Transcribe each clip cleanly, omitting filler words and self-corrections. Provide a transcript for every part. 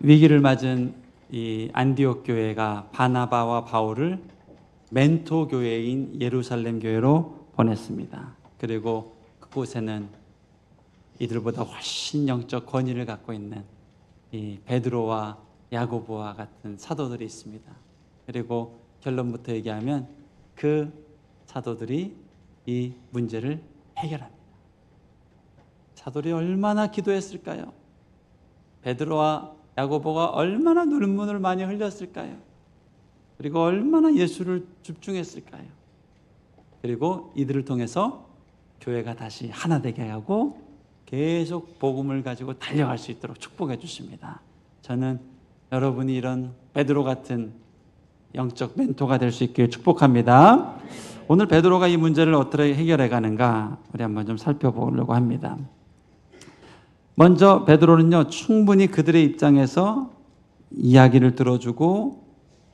위기를 맞은 이 안디옥 교회가 바나바와 바울을 멘토 교회인 예루살렘 교회로 보냈습니다. 그리고 그곳에는 이들보다 훨씬 영적 권위를 갖고 있는 이 베드로와 야고보와 같은 사도들이 있습니다. 그리고 결론부터 얘기하면 그 사도들이 이 문제를 해결합니다. 사도들이 얼마나 기도했을까요? 베드로와 야고보가 얼마나 눈물을 많이 흘렸을까요? 그리고 얼마나 예수를 집중했을까요? 그리고 이들을 통해서 교회가 다시 하나 되게 하고 계속 복음을 가지고 달려갈 수 있도록 축복해 주십니다. 저는 여러분이 이런 베드로 같은 영적 멘토가 될 수 있기를 축복합니다. 오늘 베드로가 이 문제를 어떻게 해결해 가는가 우리 한번 좀 살펴보려고 합니다. 먼저 베드로는요, 충분히 그들의 입장에서 이야기를 들어주고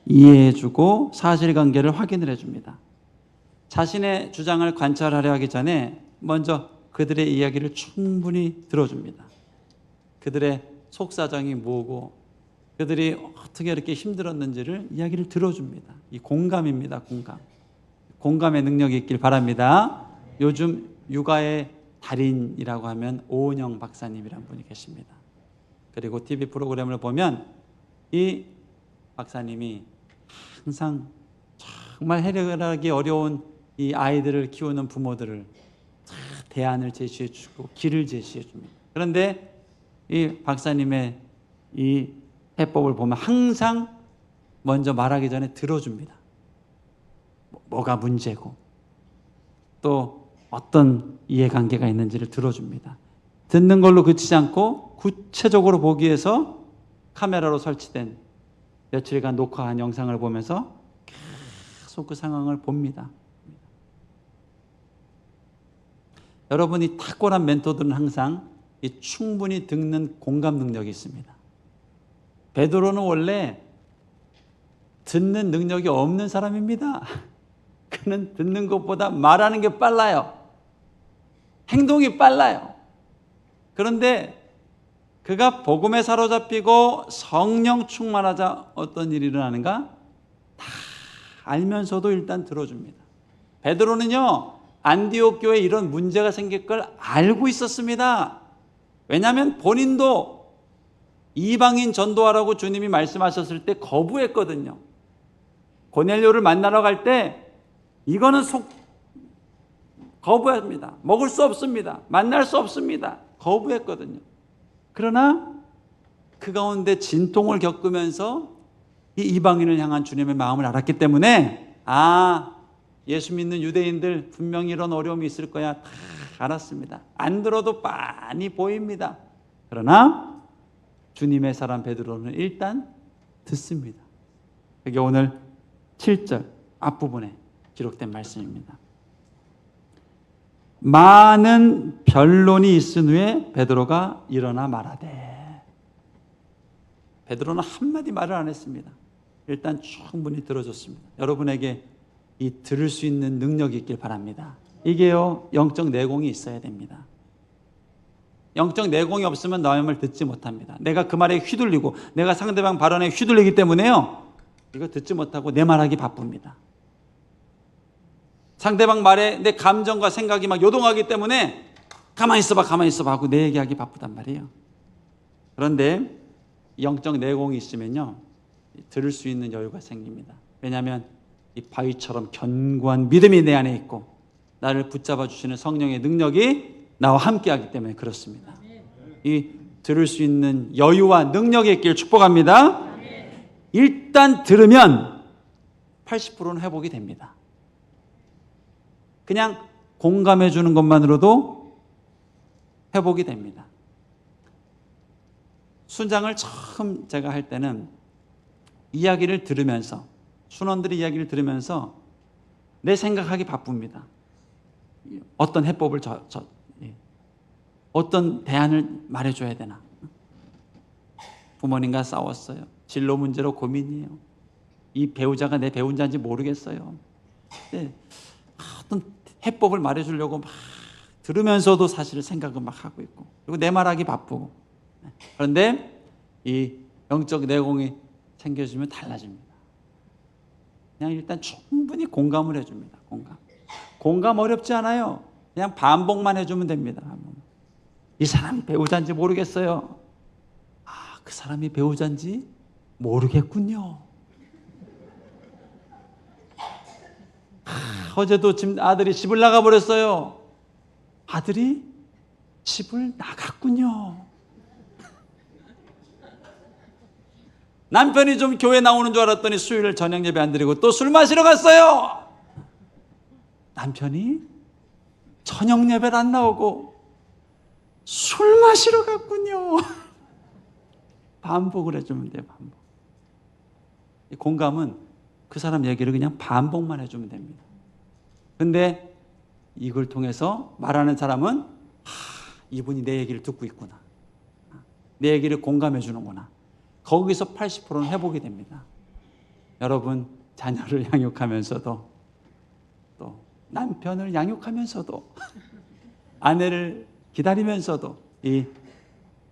이해해주고 사실관계를 확인을 해줍니다. 자신의 주장을 관찰하려 하기 전에 먼저 그들의 이야기를 충분히 들어줍니다. 그들의 속사정이 뭐고 그들이 어떻게 이렇게 힘들었는지를 이야기를 들어줍니다. 이 공감입니다. 공감의 능력이 있길 바랍니다. 요즘 육아의 달인이라고 하면 오은영 박사님이라는 분이 계십니다. 그리고 TV 프로그램을 보면 이 박사님이 항상 정말 해결하기 어려운 이 아이들을 키우는 부모들을 대안을 제시해 주고 길을 제시해 줍니다. 그런데 이 박사님의 이 해법을 보면 항상 먼저 말하기 전에 들어줍니다. 뭐가 문제고 또 어떤 이해관계가 있는지를 들어줍니다. 듣는 걸로 그치지 않고 구체적으로 보기 위해서 카메라로 설치된 며칠간 녹화한 영상을 보면서 계속 그 상황을 봅니다. 여러분이 탁월한 멘토들은 항상 이 충분히 듣는 공감 능력이 있습니다. 베드로는 원래 듣는 능력이 없는 사람입니다. 그는 듣는 것보다 말하는 게 빨라요. 행동이 빨라요. 그런데 그가 복음에 사로잡히고 성령 충만하자 어떤 일이 일어나는가? 다 알면서도 일단 들어줍니다. 베드로는요, 안디옥 교회에 이런 문제가 생길 걸 알고 있었습니다. 왜냐하면 본인도 이방인 전도하라고 주님이 말씀하셨을 때 거부했거든요. 고넬료를 만나러 갈 때 이거는 거부합니다. 먹을 수 없습니다. 만날 수 없습니다. 거부했거든요. 그러나 그 가운데 진통을 겪으면서 이 이방인을 향한 주님의 마음을 알았기 때문에 예수 믿는 유대인들 분명히 이런 어려움이 있을 거야 다 알았습니다. 안 들어도 빤히 보입니다. 그러나 주님의 사람 베드로는 일단 듣습니다. 그게 오늘 7절 앞부분에 기록된 말씀입니다. 많은 변론이 있은 후에 베드로가 일어나 말하되, 베드로는 한마디 말을 안 했습니다. 일단 충분히 들어줬습니다. 여러분에게 이 들을 수 있는 능력이 있길 바랍니다. 이게요, 영적 내공이 있어야 됩니다. 영적 내공이 없으면 남의 말 듣지 못합니다. 내가 그 말에 휘둘리고 내가 상대방 발언에 휘둘리기 때문에요, 이거 듣지 못하고 내 말하기 바쁩니다. 상대방 말에 내 감정과 생각이 막 요동하기 때문에 가만히 있어봐 하고 내 얘기하기 바쁘단 말이에요. 그런데 영적 내공이 있으면요, 들을 수 있는 여유가 생깁니다. 왜냐하면 이 바위처럼 견고한 믿음이 내 안에 있고 나를 붙잡아 주시는 성령의 능력이 나와 함께하기 때문에 그렇습니다. 이 들을 수 있는 여유와 능력이 있기를 축복합니다. 일단 들으면 80%는 회복이 됩니다. 그냥 공감해 주는 것만으로도 회복이 됩니다. 순장을 처음 제가 할 때는 이야기를 들으면서, 순원들의 이야기를 들으면서 내 생각하기 바쁩니다. 어떤 해법을 어떤 대안을 말해줘야 되나. 부모님과 싸웠어요. 진로 문제로 고민이에요. 이 배우자가 내 배우자인지 모르겠어요. 네. 어떤 해법을 말해주려고 막 들으면서도 사실 생각은 막 하고 있고, 그리고 내 말하기 바쁘고. 그런데 이 영적 내공이 생겨지면 달라집니다. 그냥 일단 충분히 공감을 해줍니다. 공감 어렵지 않아요. 그냥 반복만 해주면 됩니다. 이 사람이 배우자인지 모르겠어요. 아, 그 사람이 배우자인지 모르겠군요. 어제도 아들이 집을 나가버렸어요. 아들이 집을 나갔군요. 남편이 좀 교회 나오는 줄 알았더니 수요일 저녁 예배 안 드리고 또 술 마시러 갔어요. 남편이 저녁 예배를 안 나오고 술 마시러 갔군요. 반복을 해주면 돼요. 반복. 공감은 그 사람 얘기를 그냥 반복만 해주면 됩니다. 근데 이걸 통해서 말하는 사람은 이분이 내 얘기를 듣고 있구나. 내 얘기를 공감해 주는구나. 거기서 80%는 회복이 됩니다. 여러분, 자녀를 양육하면서도 또 남편을 양육하면서도 아내를 기다리면서도 이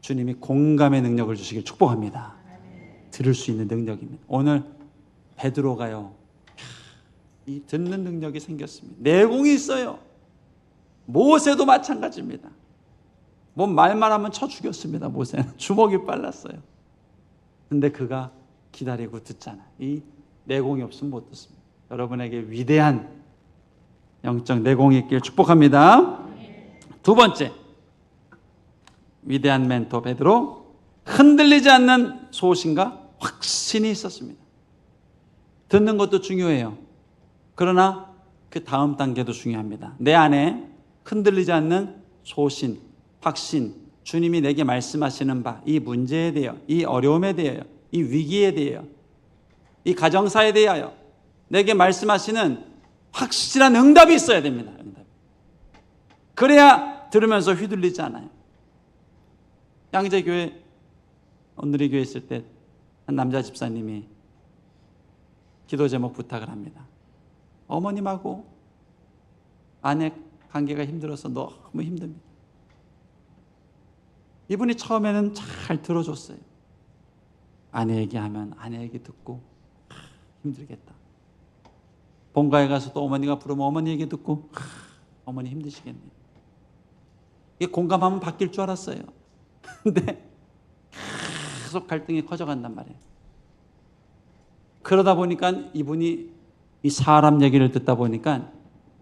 주님이 공감의 능력을 주시길 축복합니다. 들을 수 있는 능력입니다. 오늘 베드로가요, 이 듣는 능력이 생겼습니다. 내공이 있어요. 모세도 마찬가지입니다. 뭐 말만 하면 쳐 죽였습니다. 모세는 주먹이 빨랐어요. 근데 그가 기다리고 듣잖아요. 이 내공이 없으면 못 듣습니다. 여러분에게 위대한 영적 내공이 있길 축복합니다. 두 번째, 위대한 멘토 베드로, 흔들리지 않는 소신과 확신이 있었습니다. 듣는 것도 중요해요. 그러나 그 다음 단계도 중요합니다. 내 안에 흔들리지 않는 소신, 확신, 주님이 내게 말씀하시는 바, 이 문제에 대하여, 이 어려움에 대하여, 이 위기에 대하여, 이 가정사에 대하여 내게 말씀하시는 확실한 응답이 있어야 됩니다. 응답. 그래야 들으면서 휘둘리지 않아요. 양재교회, 오늘의 교회 있을 때 한 남자 집사님이 기도 제목 부탁을 합니다. 어머님하고 아내 관계가 힘들어서 너무 힘듭니다. 이분이 처음에는 잘 들어줬어요. 아내 얘기하면 아내 얘기 듣고 힘들겠다. 본가에 가서 또 어머니가 부르면 어머니 얘기 듣고 어머니 힘드시겠네. 이게 공감하면 바뀔 줄 알았어요. 근데 계속 갈등이 커져간단 말이에요. 그러다 보니까 이분이 이 사람 얘기를 듣다 보니까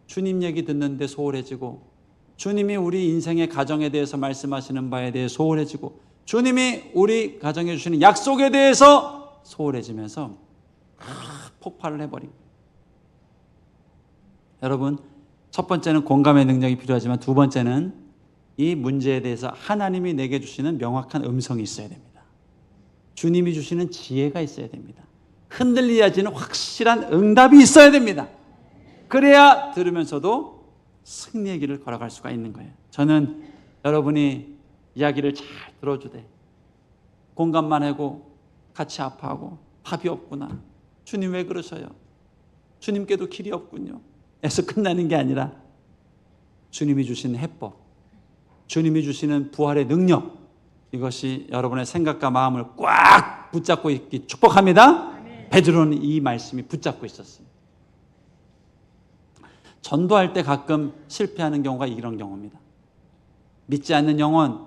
주님 얘기 듣는데 소홀해지고, 주님이 우리 인생의 가정에 대해서 말씀하시는 바에 대해 소홀해지고, 주님이 우리 가정에 주시는 약속에 대해서 소홀해지면서 폭발을 해버린 거예요. 여러분, 첫 번째는 공감의 능력이 필요하지만 두 번째는 이 문제에 대해서 하나님이 내게 주시는 명확한 음성이 있어야 됩니다. 주님이 주시는 지혜가 있어야 됩니다. 흔들리지 않는 확실한 응답이 있어야 됩니다. 그래야 들으면서도 승리의 길을 걸어갈 수가 있는 거예요. 저는 여러분이 이야기를 잘 들어주되 공감만 하고 같이 아파하고 답이 없구나, 주님 왜 그러셔요, 주님께도 길이 없군요 에서 끝나는 게 아니라 주님이 주시는 해법, 주님이 주시는 부활의 능력, 이것이 여러분의 생각과 마음을 꽉 붙잡고 있기 축복합니다. 베드로는 이 말씀이 붙잡고 있었어요. 전도할 때 가끔 실패하는 경우가 이런 경우입니다. 믿지 않는 영혼,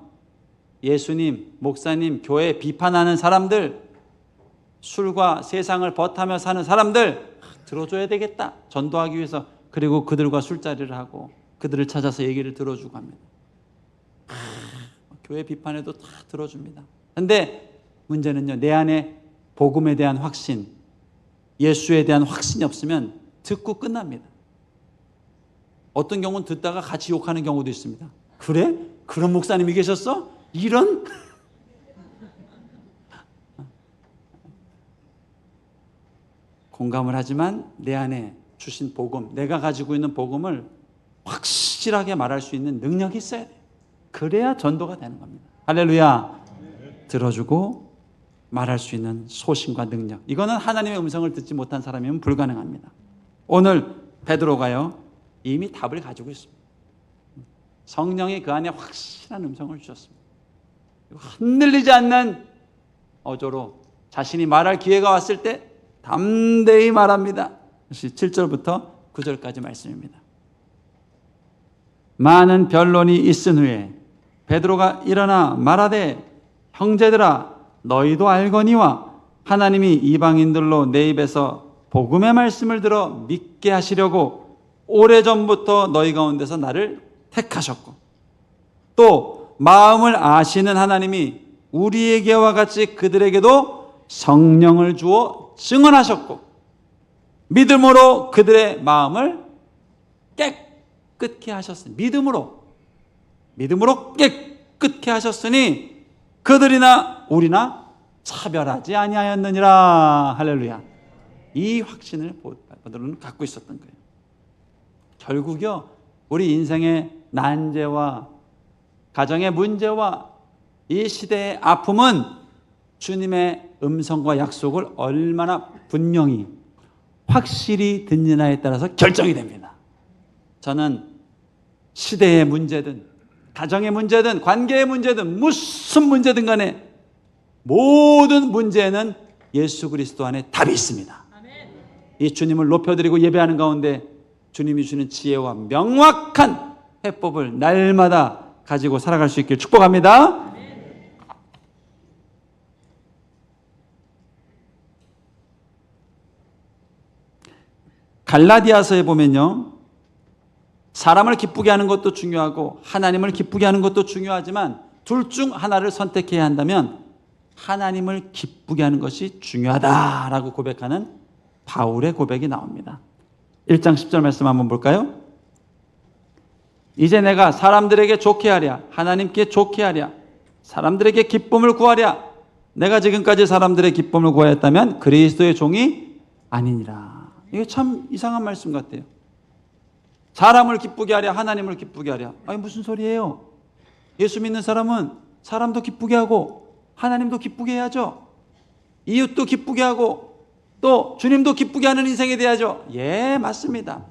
예수님, 목사님, 교회 비판하는 사람들, 술과 세상을 버타며 사는 사람들 들어줘야 되겠다, 전도하기 위해서. 그리고 그들과 술자리를 하고 그들을 찾아서 얘기를 들어주고 합니다. 교회 비판에도 다 들어줍니다. 그런데 문제는요, 내 안에 복음에 대한 확신, 예수에 대한 확신이 없으면 듣고 끝납니다. 어떤 경우는 듣다가 같이 욕하는 경우도 있습니다. 그래? 그런 목사님이 계셨어? 이런? 공감을 하지만 내 안에 주신 복음, 내가 가지고 있는 복음을 확실하게 말할 수 있는 능력이 있어야 돼요. 그래야 전도가 되는 겁니다. 할렐루야. 들어주고 말할 수 있는 소신과 능력, 이거는 하나님의 음성을 듣지 못한 사람이면 불가능합니다. 오늘 베드로가요, 이미 답을 가지고 있습니다. 성령이 그 안에 확실한 음성을 주셨습니다. 흔들리지 않는 어조로 자신이 말할 기회가 왔을 때 담대히 말합니다. 7절부터 9절까지 말씀입니다. 많은 변론이 있은 후에 베드로가 일어나 말하되 형제들아 너희도 알거니와 하나님이 이방인들로 내 입에서 복음의 말씀을 들어 믿게 하시려고 오래전부터 너희 가운데서 나를 택하셨고 또 마음을 아시는 하나님이 우리에게와 같이 그들에게도 성령을 주어 증언하셨고 믿음으로 그들의 마음을 깨끗게 하셨으니 믿음으로 깨끗게 하셨으니 그들이나 우리나 차별하지 아니하였느니라. 할렐루야. 이 확신을 베드로는 갖고 있었던 거예요. 결국요 우리 인생의 난제와 가정의 문제와 이 시대의 아픔은 주님의 음성과 약속을 얼마나 분명히 확실히 듣느냐에 따라서 결정이 됩니다. 저는 시대의 문제든 가정의 문제든 관계의 문제든 무슨 문제든 간에 모든 문제에는 예수 그리스도 안에 답이 있습니다. 이 주님을 높여드리고 예배하는 가운데 주님이 주는 지혜와 명확한 해법을 날마다 가지고 살아갈 수 있길 축복합니다. 갈라디아서에 보면요 사람을 기쁘게 하는 것도 중요하고 하나님을 기쁘게 하는 것도 중요하지만 둘 중 하나를 선택해야 한다면 하나님을 기쁘게 하는 것이 중요하다라고 고백하는 바울의 고백이 나옵니다. 1장 10절 말씀 한번 볼까요? 이제 내가 사람들에게 좋게 하랴 하나님께 좋게 하랴 사람들에게 기쁨을 구하랴 내가 지금까지 사람들의 기쁨을 구하였다면 그리스도의 종이 아니니라. 이게 참 이상한 말씀 같아요. 사람을 기쁘게 하랴 하나님을 기쁘게 하랴. 아니 무슨 소리예요? 예수 믿는 사람은 사람도 기쁘게 하고 하나님도 기쁘게 해야죠. 이웃도 기쁘게 하고 또 주님도 기쁘게 하는 인생이 돼야죠. 예, 맞습니다.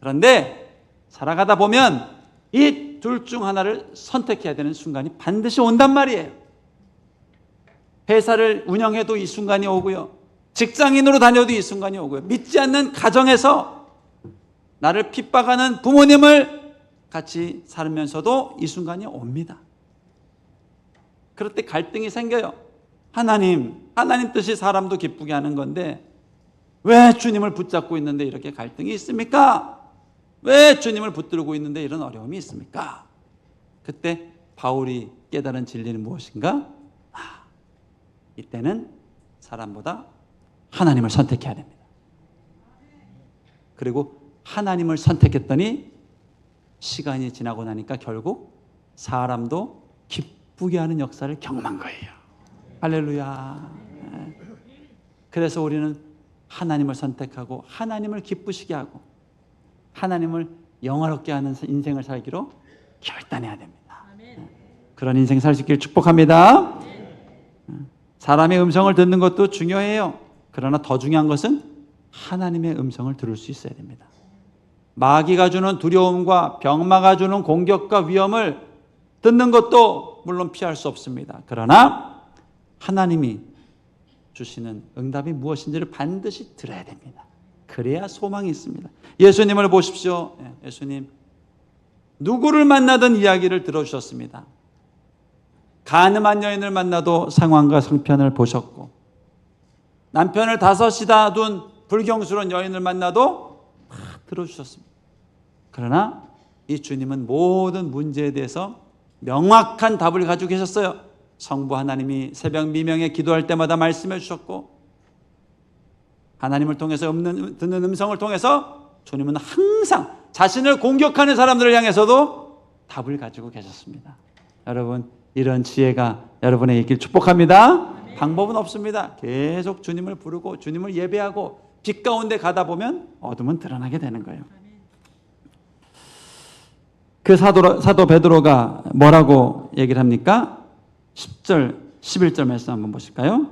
그런데 살아가다 보면 이 둘 중 하나를 선택해야 되는 순간이 반드시 온단 말이에요. 회사를 운영해도 이 순간이 오고요. 직장인으로 다녀도 이 순간이 오고요. 믿지 않는 가정에서 나를 핍박하는 부모님을 같이 살면서도 이 순간이 옵니다. 그럴 때 갈등이 생겨요. 하나님 뜻이 사람도 기쁘게 하는 건데 왜 주님을 붙잡고 있는데 이렇게 갈등이 있습니까? 왜 주님을 붙들고 있는데 이런 어려움이 있습니까? 그때 바울이 깨달은 진리는 무엇인가? 이때는 사람보다 하나님을 선택해야 됩니다. 그리고 하나님을 선택했더니 시간이 지나고 나니까 결국 사람도 기쁘게 하는 역사를 경험한 거예요. 할렐루야. 그래서 우리는 하나님을 선택하고 하나님을 기쁘시게 하고 하나님을 영화롭게 하는 인생을 살기로 결단해야 됩니다. 그런 인생 살 수 있기를 축복합니다. 사람의 음성을 듣는 것도 중요해요. 그러나 더 중요한 것은 하나님의 음성을 들을 수 있어야 됩니다. 마귀가 주는 두려움과 병마가 주는 공격과 위험을 듣는 것도 물론 피할 수 없습니다. 그러나 하나님이 주시는 응답이 무엇인지를 반드시 들어야 됩니다. 그래야 소망이 있습니다. 예수님을 보십시오. 예수님 누구를 만나든 이야기를 들어주셨습니다. 가늠한 여인을 만나도 상황과 성편을 보셨고 남편을 다섯이다 둔 불경스러운 여인을 만나도 다 들어주셨습니다. 그러나 이 주님은 모든 문제에 대해서 명확한 답을 가지고 계셨어요. 성부 하나님이 새벽 미명에 기도할 때마다 말씀해 주셨고 하나님을 통해서 듣는 음성을 통해서 주님은 항상 자신을 공격하는 사람들을 향해서도 답을 가지고 계셨습니다. 여러분 이런 지혜가 여러분의 있길 축복합니다. 방법은 없습니다. 계속 주님을 부르고 주님을 예배하고 빛 가운데 가다 보면 어둠은 드러나게 되는 거예요. 그 사도 베드로가 뭐라고 얘기를 합니까? 10절, 11절 말씀 한번 보실까요?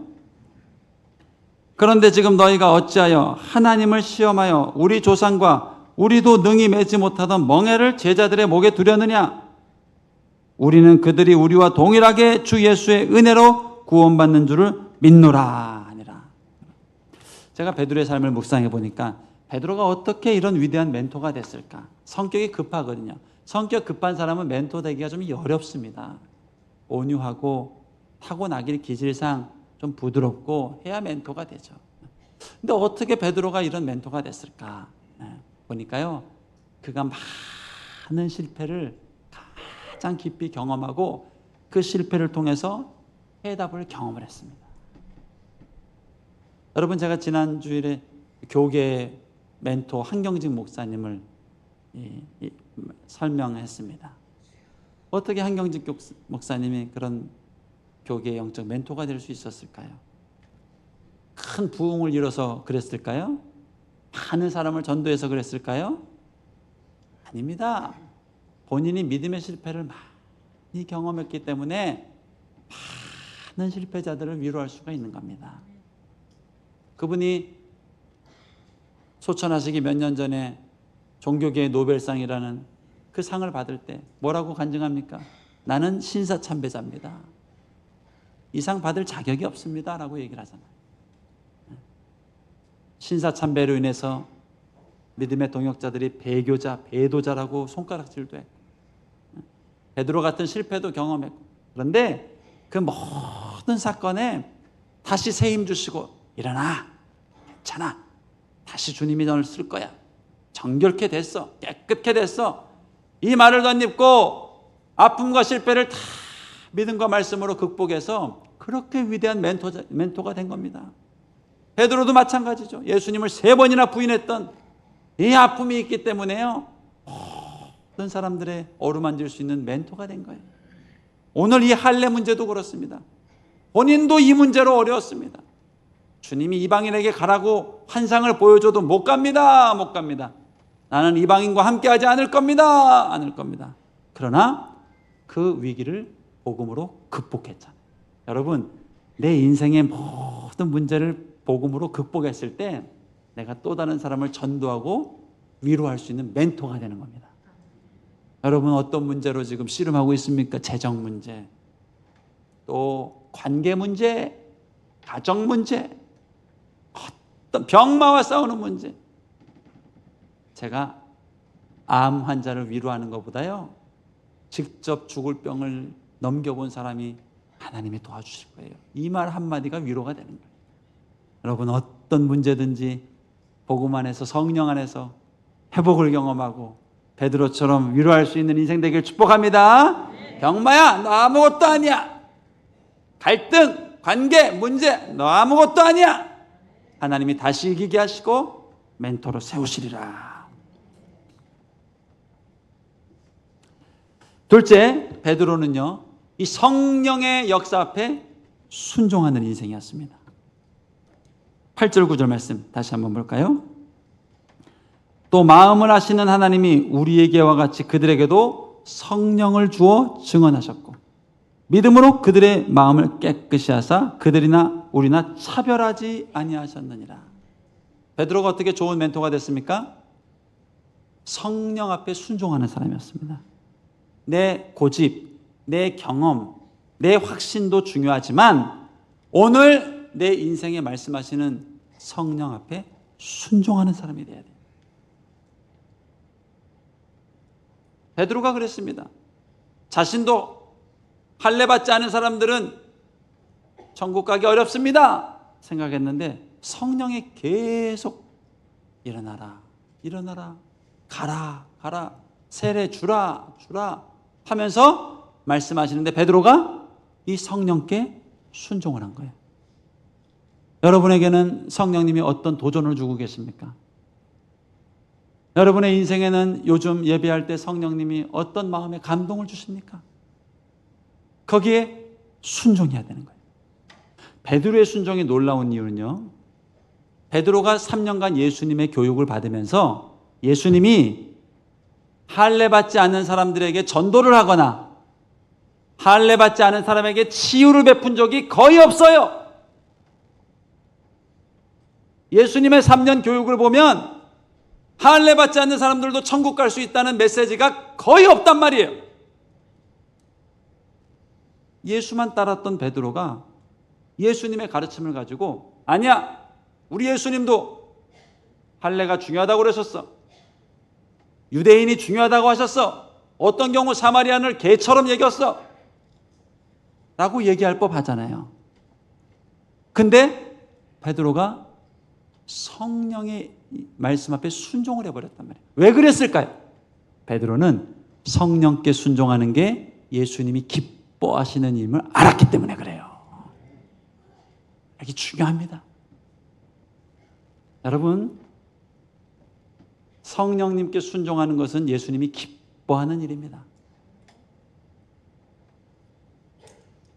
그런데 지금 너희가 어찌하여 하나님을 시험하여 우리 조상과 우리도 능히 매지 못하던 멍에를 제자들의 목에 두려느냐? 우리는 그들이 우리와 동일하게 주 예수의 은혜로 구원받는 줄을 믿노라 하니라. 제가 베드로의 삶을 묵상해 보니까 베드로가 어떻게 이런 위대한 멘토가 됐을까? 성격이 급하거든요. 성격 급한 사람은 멘토 되기가 좀 어렵습니다. 온유하고 타고나길 기질상 좀 부드럽고 해야 멘토가 되죠. 근데 어떻게 베드로가 이런 멘토가 됐을까? 보니까요, 그가 많은 실패를 가장 깊이 경험하고 그 실패를 통해서 해답을 경험을 했습니다. 여러분, 제가 지난 주일에 교계 멘토 한경직 목사님을 설명했습니다. 어떻게 한경직 목사님이 그런 교계의 영적 멘토가 될 수 있었을까요? 큰 부흥을 이뤄서 그랬을까요? 많은 사람을 전도해서 그랬을까요? 아닙니다. 본인이 믿음의 실패를 많이 경험했기 때문에 많은 실패자들을 위로할 수가 있는 겁니다. 그분이 소천하시기 몇 년 전에 종교계의 노벨상이라는 그 상을 받을 때 뭐라고 간증합니까? 나는 신사참배자입니다. 이 상 받을 자격이 없습니다 라고 얘기를 하잖아요. 신사참배로 인해서 믿음의 동역자들이 배교자, 배도자라고 손가락질도 했고, 베드로 같은 실패도 경험했고, 그런데 그 모든 사건에 다시 새 힘 주시고 일어나, 괜찮아, 다시 주님이 너를 쓸 거야, 정결케 됐어, 깨끗게 됐어, 이 말을 덧입고 아픔과 실패를 다 믿음과 말씀으로 극복해서 그렇게 위대한 멘토가 된 겁니다. 베드로도 마찬가지죠. 예수님을 3번이나 부인했던 이 아픔이 있기 때문에요, 모든 사람들의 어루만질 수 있는 멘토가 된 거예요. 오늘 이 할례 문제도 그렇습니다. 본인도 이 문제로 어려웠습니다. 주님이 이방인에게 가라고 환상을 보여줘도 못 갑니다. 못 갑니다. 나는 이방인과 함께하지 않을 겁니다. 않을 겁니다. 그러나 그 위기를 복음으로 극복했잖아요. 여러분, 내 인생의 모든 문제를 복음으로 극복했을 때 내가 또 다른 사람을 전도하고 위로할 수 있는 멘토가 되는 겁니다. 여러분, 어떤 문제로 지금 씨름하고 있습니까? 재정 문제, 또 관계 문제, 가정 문제, 어떤 병마와 싸우는 문제. 제가 암 환자를 위로하는 것보다요, 직접 죽을 병을 넘겨본 사람이 하나님이 도와주실 거예요. 이 말 한마디가 위로가 되는 거예요. 여러분, 어떤 문제든지 복음 안에서, 성령 안에서 회복을 경험하고 베드로처럼 위로할 수 있는 인생 되길 축복합니다. 병마야, 너 아무것도 아니야. 갈등, 관계, 문제, 너 아무것도 아니야. 하나님이 다시 이기게 하시고 멘토로 세우시리라. 둘째, 베드로는요, 이 성령의 역사 앞에 순종하는 인생이었습니다. 8절 9절 말씀 다시 한번 볼까요? 또 마음을 아시는 하나님이 우리에게와 같이 그들에게도 성령을 주어 증언하셨고 믿음으로 그들의 마음을 깨끗이 하사 그들이나 우리나 차별하지 아니하셨느니라. 베드로가 어떻게 좋은 멘토가 됐습니까? 성령 앞에 순종하는 사람이었습니다. 내 고집, 내 경험, 내 확신도 중요하지만 오늘 내 인생에 말씀하시는 성령 앞에 순종하는 사람이 돼야 돼요. 베드로가 그랬습니다. 자신도 할례 받지 않은 사람들은 천국 가기 어렵습니다 생각했는데 성령이 계속 일어나라, 일어나라, 가라, 가라, 세례 주라, 주라 하면서 말씀하시는데 베드로가 이 성령께 순종을 한 거예요. 여러분에게는 성령님이 어떤 도전을 주고 계십니까? 여러분의 인생에는 요즘 예배할 때 성령님이 어떤 마음의 감동을 주십니까? 거기에 순종해야 되는 거예요. 베드로의 순종이 놀라운 이유는요, 베드로가 3년간 예수님의 교육을 받으면서 예수님이 할례 받지 않는 사람들에게 전도를 하거나 할례 받지 않은 사람에게 치유를 베푼 적이 거의 없어요. 예수님의 3년 교육을 보면 할례 받지 않는 사람들도 천국 갈 수 있다는 메시지가 거의 없단 말이에요. 예수만 따랐던 베드로가 예수님의 가르침을 가지고 아니야, 우리 예수님도 할례가 중요하다고 그러셨어. 유대인이 중요하다고 하셨어. 어떤 경우 사마리아인을 개처럼 여겼어 라고 얘기할 법하잖아요. 근데 베드로가 성령의 말씀 앞에 순종을 해버렸단 말이에요. 왜 그랬을까요? 베드로는 성령께 순종하는 게 예수님이 기뻐하시는 일을 알았기 때문에 그래요. 이게 중요합니다. 여러분, 성령님께 순종하는 것은 예수님이 기뻐하는 일입니다.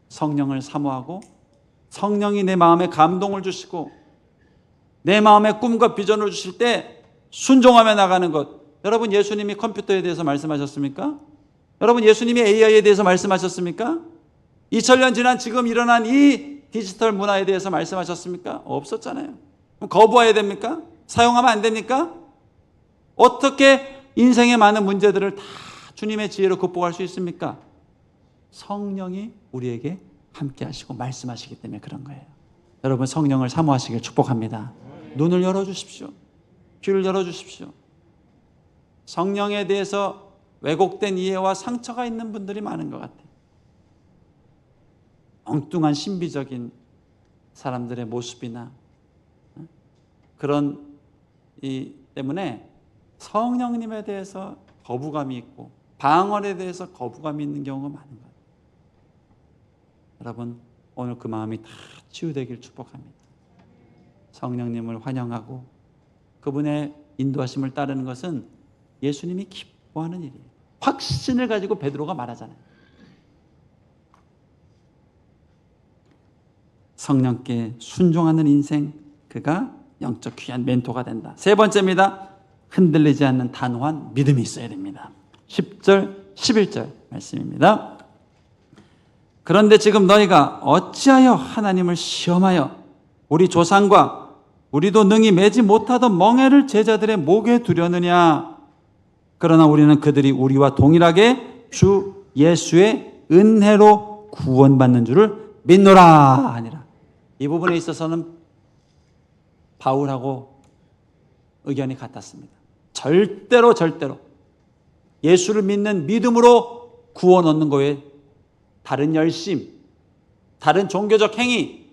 성령을 사모하고 성령이 내 마음에 감동을 주시고 내 마음에 꿈과 비전을 주실 때 순종하며 나가는 것. 여러분, 예수님이 컴퓨터에 대해서 말씀하셨습니까? 여러분, 예수님이 AI에 대해서 말씀하셨습니까? 2000년 지난 지금 일어난 이 디지털 문화에 대해서 말씀하셨습니까? 없었잖아요. 그럼 거부해야 됩니까? 사용하면 안 됩니까? 어떻게 인생의 많은 문제들을 다 주님의 지혜로 극복할 수 있습니까? 성령이 우리에게 함께 하시고 말씀하시기 때문에 그런 거예요. 여러분, 성령을 사모하시길 축복합니다. 눈을 열어주십시오. 귀를 열어주십시오. 성령에 대해서 왜곡된 이해와 상처가 있는 분들이 많은 것 같아요. 엉뚱한 신비적인 사람들의 모습이나 그런 이 때문에 성령님에 대해서 거부감이 있고 방언에 대해서 거부감이 있는 경우가 많은 것 같아요. 여러분, 오늘 그 마음이 다 치유되길 축복합니다. 성령님을 환영하고 그분의 인도하심을 따르는 것은 예수님이 기뻐하는 일이에요. 확신을 가지고 베드로가 말하잖아요. 성령께 순종하는 인생, 그가 영적 귀한 멘토가 된다. 세 번째입니다. 흔들리지 않는 단호한 믿음이 있어야 됩니다. 10절, 11절 말씀입니다. 그런데 지금 너희가 어찌하여 하나님을 시험하여 우리 조상과 우리도 능히 매지 못하던 멍에를 제자들의 목에 두려느냐. 그러나 우리는 그들이 우리와 동일하게 주 예수의 은혜로 구원받는 줄을 믿노라 하니라. 이 부분에 있어서는 바울하고 의견이 같았습니다. 절대로 예수를 믿는 믿음으로 구원 얻는 거에 다른 열심, 다른 종교적 행위,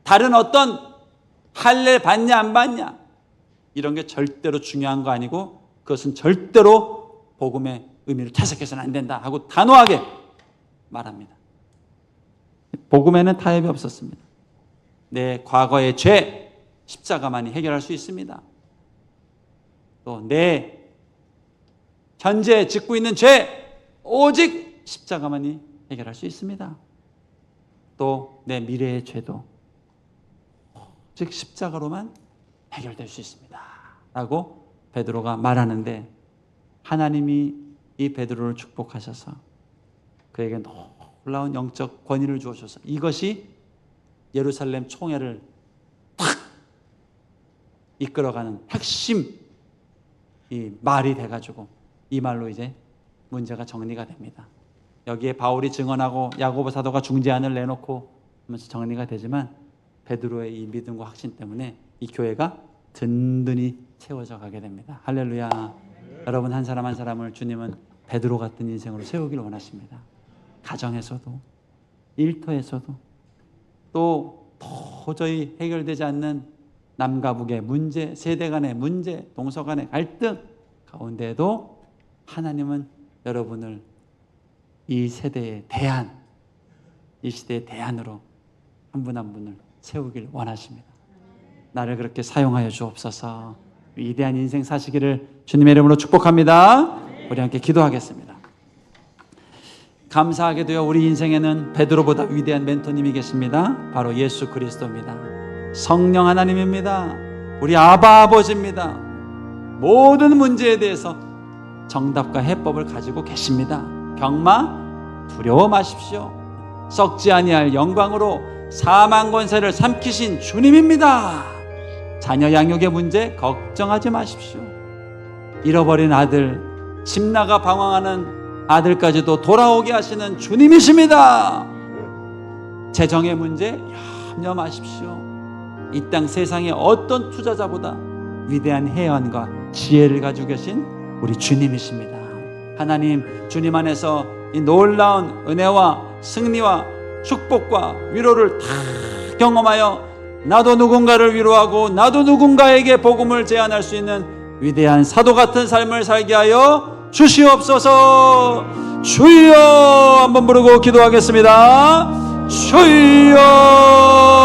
다른 어떤 할례 받냐 안 받냐 이런 게 절대로 중요한 거 아니고 그것은 절대로 복음의 의미를 퇴색해서는 안 된다 하고 단호하게 말합니다. 복음에는 타협이 없었습니다. 내 과거의 죄, 십자가만이 해결할 수 있습니다. 또 내 현재 짓고 있는 죄, 오직 십자가만이 해결할 수 있습니다. 또 내 미래의 죄도 오직 십자가로만 해결될 수 있습니다 라고 베드로가 말하는데, 하나님이 이 베드로를 축복하셔서 그에게 놀라운 영적 권위를 주어줘서 이것이 예루살렘 총회를 탁 이끌어가는 핵심 이 말이 돼가지고 이 말로 이제 문제가 정리가 됩니다. 여기에 바울이 증언하고 야고보 사도가 중재안을 내놓고 하면서 정리가 되지만 베드로의 이 믿음과 확신 때문에 이 교회가 든든히 채워져 가게 됩니다. 할렐루야. 여러분, 한 사람 한 사람을 주님은 베드로 같은 인생으로 세우기를 원하십니다. 가정에서도, 일터에서도, 또 도저히 해결되지 않는 남과 북의 문제, 세대 간의 문제, 동서 간의 갈등 가운데에도 하나님은 여러분을 이 세대의 대안, 이 시대의 대안으로 한 분 한 분을 세우길 원하십니다. 나를 그렇게 사용하여 주옵소서. 위대한 인생 사시기를 주님의 이름으로 축복합니다. 우리 함께 기도하겠습니다. 감사하게도요, 우리 인생에는 베드로보다 위대한 멘토님이 계십니다. 바로 예수 그리스도입니다. 성령 하나님입니다. 우리 아바 아버지입니다. 모든 문제에 대해서 정답과 해법을 가지고 계십니다. 병마 두려워 마십시오. 썩지 아니할 영광으로 사망 권세를 삼키신 주님입니다. 자녀 양육의 문제 걱정하지 마십시오. 잃어버린 아들, 집 나가 방황하는 아들까지도 돌아오게 하시는 주님이십니다. 재정의 문제 염려 마십시오. 이 땅 세상의 어떤 투자자보다 위대한 해안과 지혜를 가지고 계신 우리 주님이십니다. 하나님, 주님 안에서 이 놀라운 은혜와 승리와 축복과 위로를 다 경험하여 나도 누군가를 위로하고 나도 누군가에게 복음을 제안할 수 있는 위대한 사도 같은 삶을 살게 하여 주시옵소서. 주여 한번 부르고 기도하겠습니다. 주여.